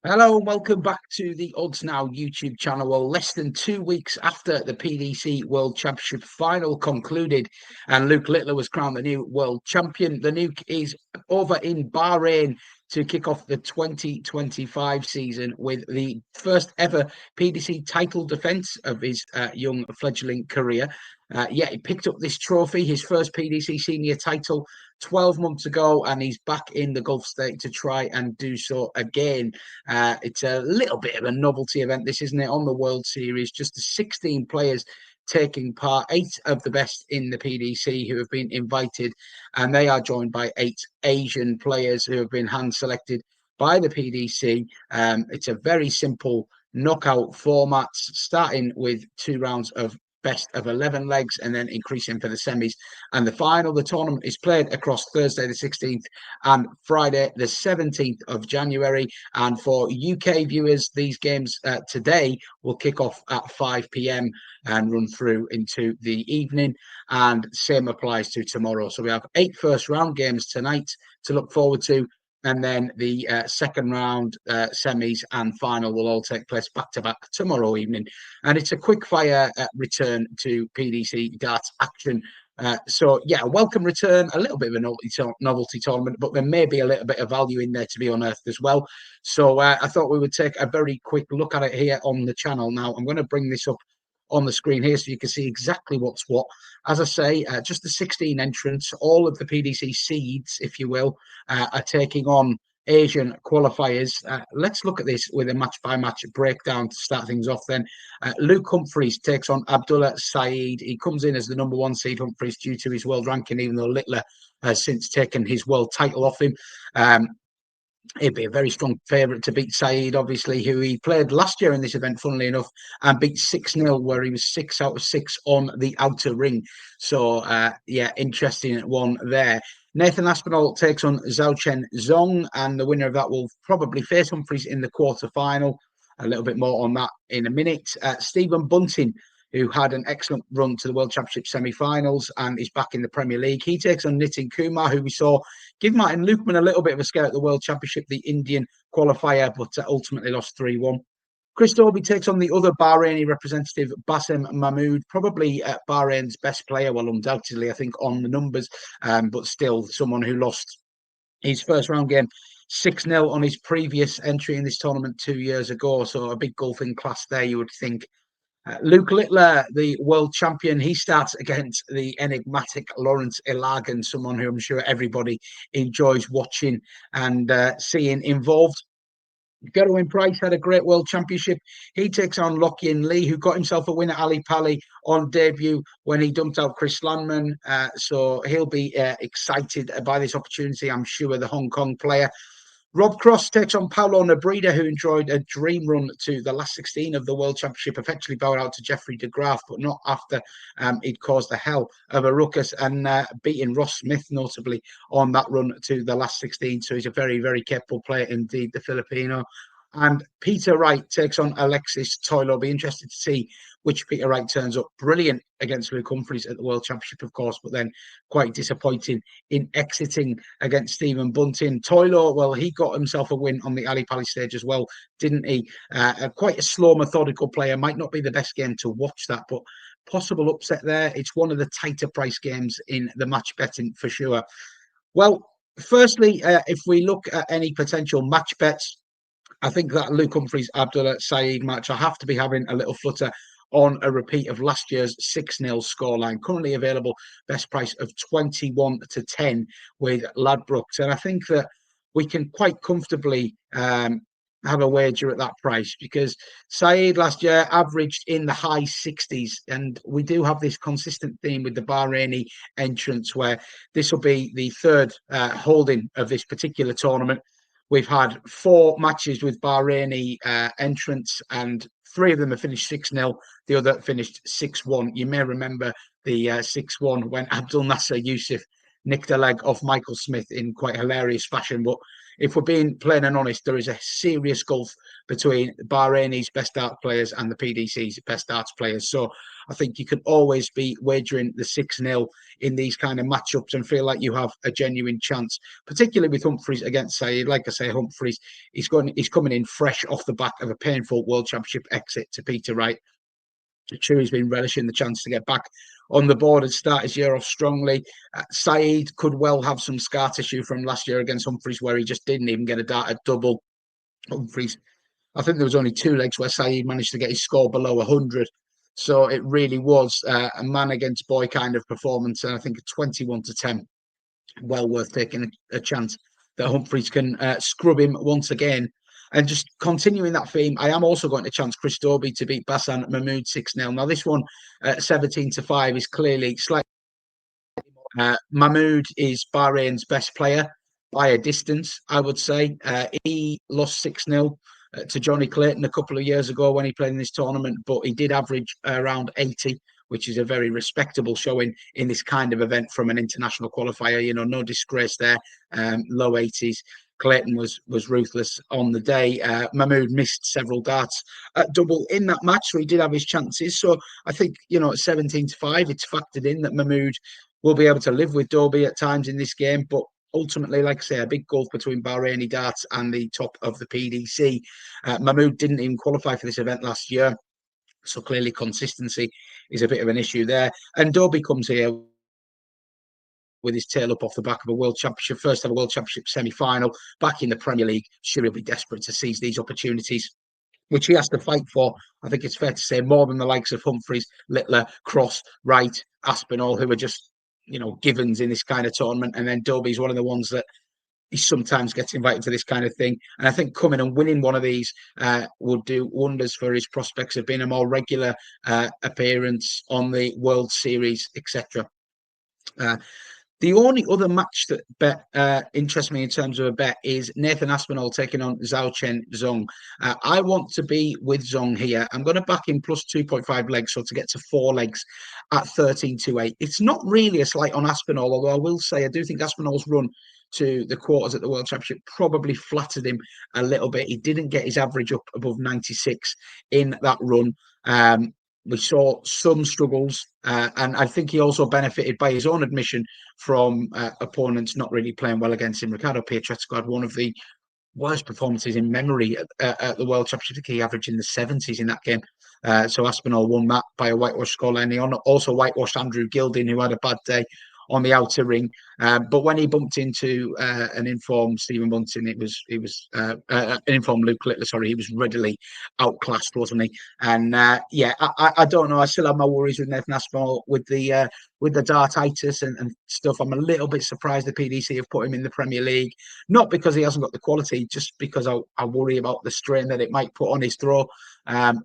Hello and welcome back to the Odds Now YouTube channel. Well, less than 2 weeks after the PDC World Championship final concluded and Luke Littler was crowned the new world champion, the Nuke is over in Bahrain to kick off the 2025 season with the first ever PDC title defence of his young fledgling career. He picked up this trophy, his first PDC senior title 12 months ago, and he's back in the Gulf State to try and do so again. It's a little bit of a novelty event, this, isn't it, on the World Series? Just the 16 players taking part, 8 of the best in the PDC who have been invited, and they are joined by 8 Asian players who have been hand-selected by the PDC. It's a very simple knockout format, starting with 2 rounds of best of 11 legs and then increasing for the semis and the final. The tournament is played across Thursday the 16th and Friday the 17th of January. And for UK viewers, these games today will kick off at 5 p.m. and run through into the evening, and same applies to tomorrow. So we have 8 first round games tonight to look forward to, and then the second round, semis and final will all take place back-to-back tomorrow evening. And it's a quick-fire return to PDC darts action. A welcome return, a little bit of a novelty tournament, but there may be a little bit of value in there to be unearthed as well. So I thought we would take a very quick look at it here on the channel. Now, I'm going to bring this up on the screen here so you can see exactly what's what. As I say, just the 16 entrants, all of the PDC seeds, if you will, are taking on Asian qualifiers. Let's look at this with a match-by-match breakdown to start things off then. Luke Humphries takes on Abdullah Saeed. He comes in as the number 1 seed, Humphries, due to his world ranking, even though Littler has since taken his world title off him. He'd be a very strong favourite to beat Saeed, obviously, who he played last year in this event, funnily enough, and beat 6-0, where he was 6 out of 6 on the outer ring. So, interesting one there. Nathan Aspinall takes on Zong, and the winner of that will probably face Humphries in the quarter-final. A little bit more on that in a minute. Stephen Bunting, who had an excellent run to the World Championship semi-finals and is back in the Premier League. He takes on Nitin Kumar, who we saw give Martin Lukeman a little bit of a scare at the World Championship, the Indian qualifier, but ultimately lost 3-1. Chris Dobey takes on the other Bahraini representative, Bassem Mahmood, probably Bahrain's best player, well, undoubtedly, I think, on the numbers, but still someone who lost his first round game 6-0 on his previous entry in this tournament 2 years ago. So a big golfing class there, you would think. Luke Littler, the world champion, he starts against the enigmatic Lawrence Ilagan, someone who I'm sure everybody enjoys watching and seeing involved. Gerwin Price had a great world championship. He takes on Lockie Lee, who got himself a win at Ali Pali on debut when he dumped out Chris Landman. So he'll be excited by this opportunity, I'm sure, the Hong Kong player. Rob Cross takes on Paulo Nebrida, who enjoyed a dream run to the last 16 of the World Championship, effectively bowed out to Jeffrey de Graaf, but not after he'd caused a hell of a ruckus and beating Ross Smith, notably, on that run to the last 16. So he's a very, very capable player indeed, the Filipino. And Peter Wright takes on Alexis Toilo. Be interested to see which Peter Wright turns up. Brilliant against Luke Humphries at the World Championship, of course, but then quite disappointing in exiting against Stephen Bunting. Toilo, well, he got himself a win on the Ali Pali stage as well, didn't he? Quite a slow, methodical player. Might not be the best game to watch that, but possible upset there. It's one of the tighter price games in the match betting for sure. Well, firstly, if we look at any potential match bets, I think that Luke Humphries Abdullah Saeed match, I have to be having a little flutter on a repeat of last year's 6-0 scoreline. Currently available, best price of 21-10 with Ladbrokes. And I think that we can quite comfortably have a wager at that price, because Saeed last year averaged in the high 60s. And we do have this consistent theme with the Bahraini entrants, where this will be the third holding of this particular tournament. We've had 4 matches with Bahraini entrants, and 3 of them have finished 6-0. The other finished 6-1. You may remember the 6-1 when Abdul Nasser Yusuf nicked a leg off Michael Smith in quite hilarious fashion. But if we're being plain and honest, there is a serious gulf between Bahraini's best dart players and the PDC's best darts players. So I think you can always be wagering the 6-0 in these kind of matchups and feel like you have a genuine chance, particularly with Humphries against Saeed. Like I say, Humphries, he's coming in fresh off the back of a painful World Championship exit to Peter Wright. I'm sure he's been relishing the chance to get back on the board and start his year off strongly. Saeed could well have some scar tissue from last year against Humphries, where he just didn't even get a dart at double. Humphries, I think there was only 2 legs where Saeed managed to get his score below 100. So it really was a man against boy kind of performance. And I think a 21-10, well worth taking a chance that Humphries can scrub him once again. And just continuing that theme, I am also going to chance Chris Dobey to beat Bassan Mahmood 6-0. Now, this one, 17-5, is clearly slightly. Mahmood is Bahrain's best player by a distance, I would say. He lost 6-0 to Johnny Clayton a couple of years ago when he played in this tournament, but he did average around 80, which is a very respectable showing in this kind of event from an international qualifier. You know, no disgrace there, low 80s. Clayton was ruthless on the day. Mahmood missed several darts at double in that match, so he did have his chances. So I think, you know, at 17-5, it's factored in that Mahmood will be able to live with Dobey at times in this game. But ultimately, like I say, a big gulf between Bahraini darts and the top of the PDC. Mahmood didn't even qualify for this event last year, so clearly consistency is a bit of an issue there. And Dobey comes here with his tail up off the back of a World Championship, first ever World Championship semi-final, back in the Premier League. Sure, he'll be desperate to seize these opportunities, which he has to fight for. I think it's fair to say more than the likes of Humphries, Littler, Cross, Wright, Aspinall, who are just, you know, givens in this kind of tournament. And then Dobey's one of the ones that he sometimes gets invited to this kind of thing. And I think coming and winning one of these would do wonders for his prospects of being a more regular appearance on the World Series, etc. The only other match that interests me in terms of a bet is Nathan Aspinall taking on Zhao Chen Zong. I want to be with Zong here. I'm going to back him plus 2.5 legs, so to get to 4 legs at 13-8. It's not really a slight on Aspinall, although I will say I do think Aspinall's run to the quarters at the World Championship probably flattered him a little bit. He didn't get his average up above 96 in that run. We saw some struggles, and I think he also benefited, by his own admission, from opponents not really playing well against him. Ricardo Pietrezco had one of the worst performances in memory at the World Championship. I think he averaged in the 70s in that game. So Aspinall won that by a whitewash scoreline. He also whitewashed Andrew Gilding, who had a bad day on the outer ring. But when he bumped into an informed Stephen Bunting, it was an informed Luke Littler, sorry, he was readily outclassed, wasn't he? And I don't know. I still have my worries with Nathan Aspinall with the dartitis and stuff. I'm a little bit surprised the PDC have put him in the Premier League, not because he hasn't got the quality, just because I worry about the strain that it might put on his throw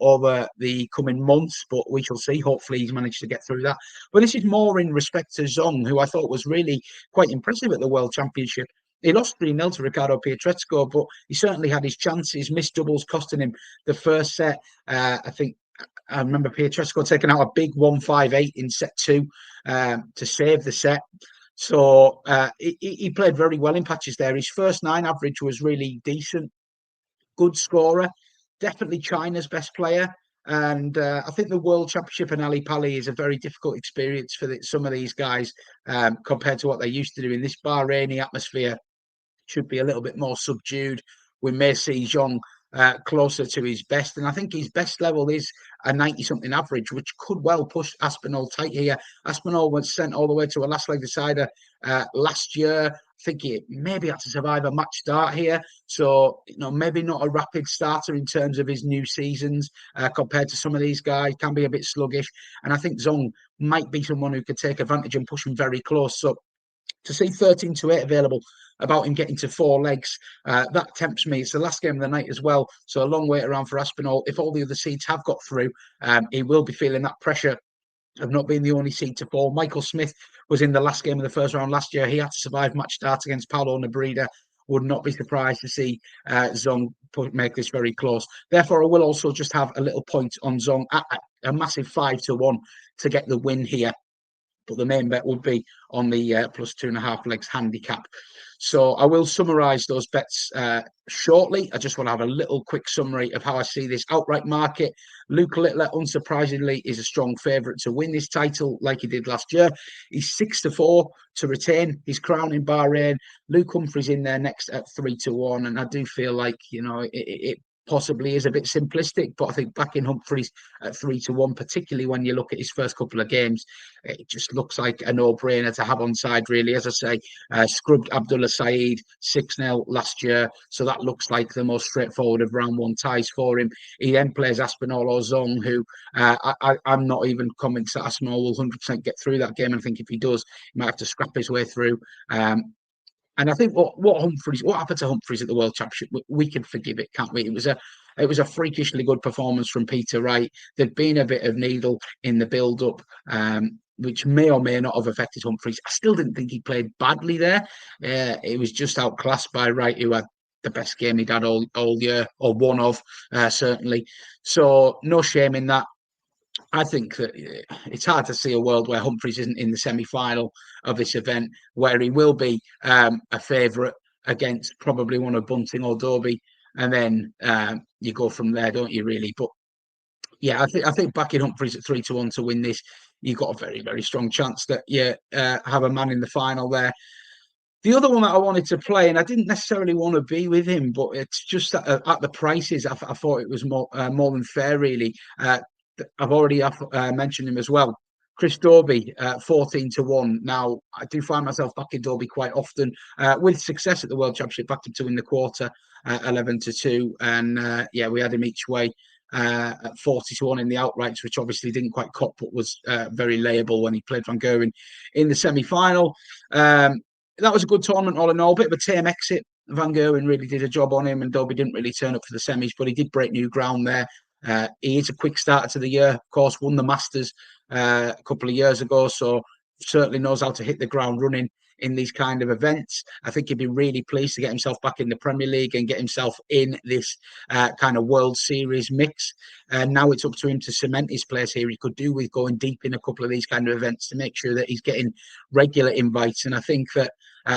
over the coming months, but we shall see. Hopefully he's managed to get through that. But this is more in respect to Zong, who I thought was really quite impressive at the World Championship. He lost 3-0 to Ricardo Pietrezco, but he certainly had his chances. Missed doubles costing him the first set. I think I remember Pietrezco taking out a big 1-5-8 in set 2 to save the set. So he played very well in patches there. His first 9 average was really decent. Good scorer. Definitely China's best player. And I think the World Championship in Ali Pali is a very difficult experience for some of these guys compared to what they used to do. In this Bahraini atmosphere, should be a little bit more subdued. We may see Zhong closer to his best. And I think his best level is a 90-something average, which could well push Aspinall tight here. Aspinall was sent all the way to a last leg decider last year. I think he maybe had to survive a match start here. So, you know, maybe not a rapid starter in terms of his new seasons compared to some of these guys. Can be a bit sluggish. And I think Zong might be someone who could take advantage and push him very close. So to see 13-8 available about him getting to 4 legs, that tempts me. It's the last game of the night as well, so a long wait around for Aspinall. If all the other seeds have got through, he will be feeling that pressure of not being the only seed to fall. Michael Smith was in the last game of the first round last year. He had to survive match start against Paulo Nebrida. Would not be surprised to see Zong make this very close. Therefore, I will also just have a little point on Zong at a massive 5-1 to get the win here. but the main bet would be on the plus 2.5 legs handicap. So I will summarise those bets shortly. I just want to have a little quick summary of how I see this outright market. Luke Littler, unsurprisingly, is a strong favourite to win this title like he did last year. He's 6-4 to retain his crown in Bahrain. Luke Humphries in there next at 3-1. And I do feel like, it possibly is a bit simplistic, but I think backing Humphries at 3-1, particularly when you look at his first couple of games, it just looks like a no-brainer to have on side, really. As I say, scrubbed Abdullah Saeed 6-0 last year, so that looks like the most straightforward of round one ties for him. He then plays Aspinall or Zong, who I'm not even convinced that Aspinall will 100% get through that game. And I think if he does, he might have to scrap his way through. And I think what happened to Humphries at the World Championship, we can forgive it, can't we? It was a freakishly good performance from Peter Wright. There'd been a bit of needle in the build-up, which may or may not have affected Humphries. I still didn't think he played badly there. It was just outclassed by Wright, who had the best game he'd had all year, or one of, certainly. So no shame in that. I think that it's hard to see a world where Humphries isn't in the semi-final of this event, where he will be a favourite against probably one of Bunting or Dobey, and then you go from there, don't you? Really, but yeah, I think backing Humphries at 3-1 to win this, you've got a very, very strong chance that you have a man in the final there. The other one that I wanted to play, and I didn't necessarily want to be with him, but it's just that at the prices, I thought it was more than fair, really. I've already mentioned him as well. Chris Dobey, 14-1. Now, I do find myself backing Dobey quite often with success at the World Championship. Backed him to win the quarter, 11-2. And we had him each way at 40-1 in the outrights, which obviously didn't quite cop, but was very layable when he played Van Gerwen in the semi-final. That was a good tournament all in all. Bit of a tame exit. Van Gerwen really did a job on him, and Dobey didn't really turn up for the semis, but he did break new ground there. He is a quick starter to the year, of course, won the Masters a couple of years ago, so certainly knows how to hit the ground running in these kind of events. I think he'd be really pleased to get himself back in the Premier League and get himself in this kind of World Series mix. Now it's up to him to cement his place here. He could do with going deep in a couple of these kind of events to make sure that he's getting regular invites. And I think that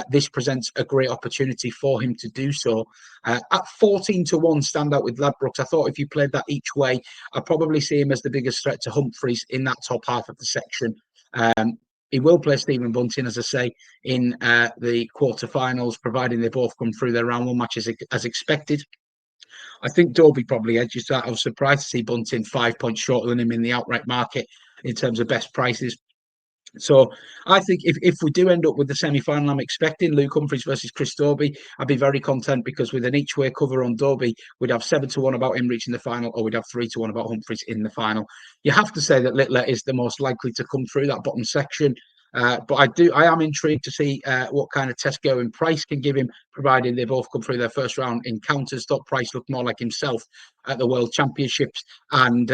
this presents a great opportunity for him to do so. At 14-1 standout with Ladbrokes, I thought if you played that each way, I'd probably see him as the biggest threat to Humphries in that top half of the section. He will play Stephen Bunting, as I say, in the quarterfinals, providing they both come through their round one matches as expected. I think Dobey probably edges that. I was surprised to see Bunting 5 points shorter than him in the outright market in terms of best prices. So I think if we do end up with the semi-final I'm expecting, Luke Humphries versus Chris Dobey, I'd be very content, because with an each-way cover on Dobey, we'd have 7-1 about him reaching the final, or we'd have 3-1 about Humphries in the final. You have to say that Littler is the most likely to come through that bottom section. But I am intrigued to see what kind of test Gerwin Price can give him, providing they both come through their first round encounters. Thought Price looked more like himself at the World Championships, and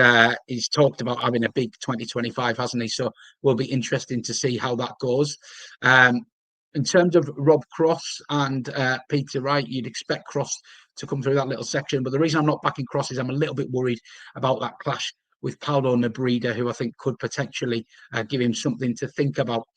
he's talked about having a big 2025, hasn't he? So will be interesting to see how that goes. In terms of Rob Cross and Peter Wright, you'd expect Cross to come through that little section, but the reason I'm not backing Cross is I'm a little bit worried about that clash with Paulo Nebrida, who I think could potentially give him something to think about.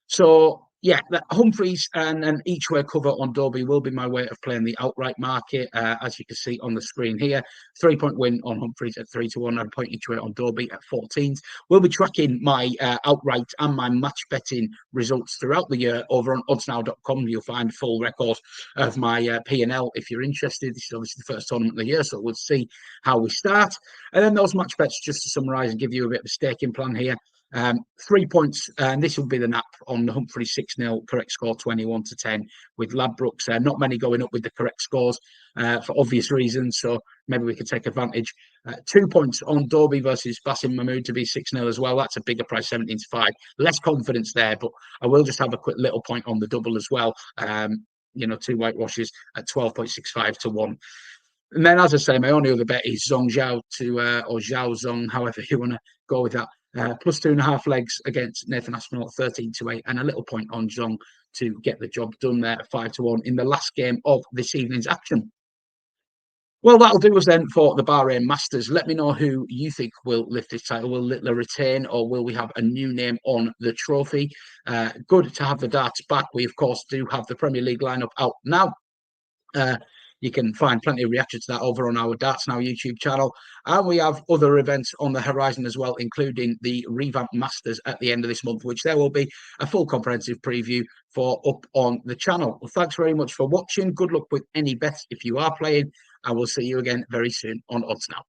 So, yeah, Humphries and an each-way cover on Dobey will be my way of playing the outright market, as you can see on the screen here. 3-point win on Humphries at 3-1, and a point each way on Dobey at 14. We'll be tracking my outright and my match betting results throughout the year over on oddsnow.com. You'll find full record of my P&L if you're interested. This is obviously the first tournament of the year, so we'll see how we start. And then those match bets, just to summarise and give you a bit of a staking plan here. 3 points, and this will be the nap on the Humphries 6-0, correct score 21-10 with Ladbrokes. Not many going up with the correct scores for obvious reasons, so maybe we could take advantage. 2 points on Dobey versus Basim Mahmood to be 6-0 as well. That's a bigger price, 17-5. Less confidence there, but I will just have a quick little point on the double as well. Two whitewashes at 12.65-1. And then, as I say, my only other bet is Zong Zhao or Zhao Zong, however you want to go with that. Plus 2.5 legs against Nathan Aspinall at 13-8, and a little point on Zong to get the job done there at 5-1 in the last game of this evening's action. Well, that'll do us then for the Bahrain Masters. Let me know who you think will lift this title. Will Littler retain, or will we have a new name on the trophy? Good to have the darts back. We, of course, do have the Premier League lineup out now. You can find plenty of reaction to that over on our Darts Now YouTube channel. And we have other events on the horizon as well, including the Revamped Masters at the end of this month, which there will be a full comprehensive preview for up on the channel. Well, thanks very much for watching. Good luck with any bets if you are playing. And we'll see you again very soon on Odds Now.